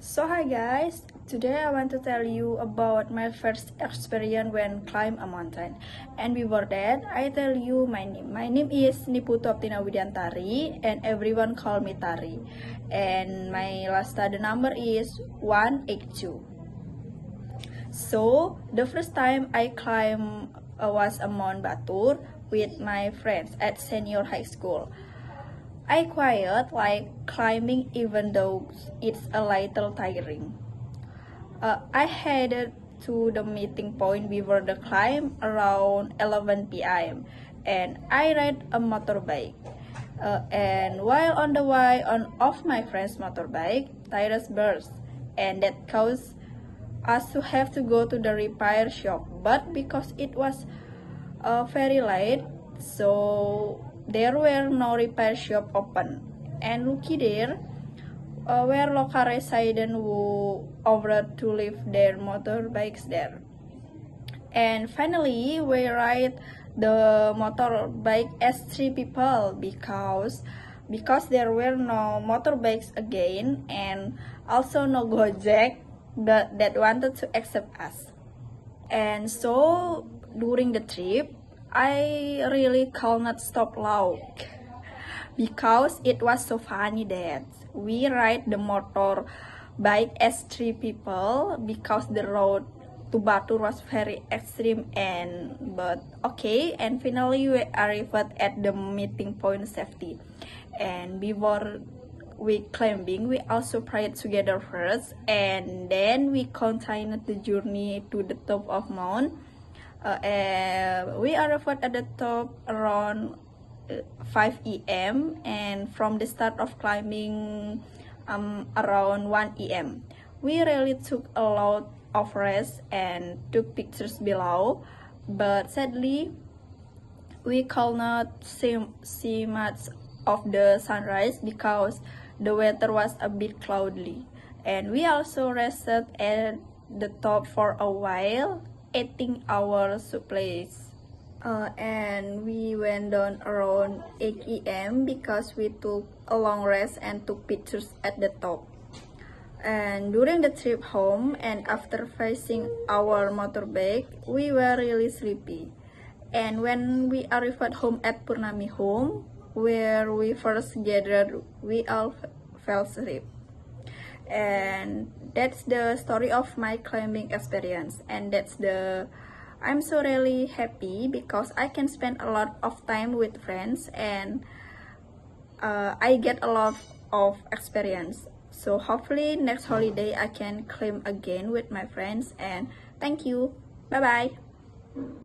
So hi guys, today I want to tell you about my first experience when climb a mountain. And before that, I tell you my name. My name is Niputu Aptina Widiantari and everyone call me Tari. And my last study number is 182. So the first time I climb was a Mount Batur with my friends at senior high school. I quite like climbing even though it's a little tiring. I headed to the meeting point before the climb around 11 p.m. and I ride a motorbike. And while on the way on off my friend's motorbike, tires burst, and that caused us to have to go to the repair shop. But because it was very late, so there were no repair shop open. And lucky there were local residents who offered to leave their motorbikes there. And finally, we ride the motorbike as three people because there were no motorbikes again and also no Gojek that wanted to accept us. And so during the trip, I really could not stop laughing because it was so funny that we ride the motorbike as three people because the road to Batur was very extreme but okay, and finally we arrived at the meeting point safety. And before we climbing, we also prayed together first, and then we continued the journey to the top of Mount. And we arrived at the top around 5 a.m. and from the start of climbing around 1 a.m. We really took a lot of rest and took pictures below, but sadly we could not see much of the sunrise because the weather was a bit cloudy. And we also rested at the top for a while, eating our supplies. And we went down around 8 a.m. because we took a long rest and took pictures at the top. And during the trip home and after facing our motorbike, we were really sleepy. And when we arrived home at Purnami home, where we first gathered, we all fell asleep. And that's the story of my climbing experience, and I'm so really happy because I can spend a lot of time with friends and I get a lot of experience. So hopefully next holiday I can climb again with my friends, and thank you. Bye bye.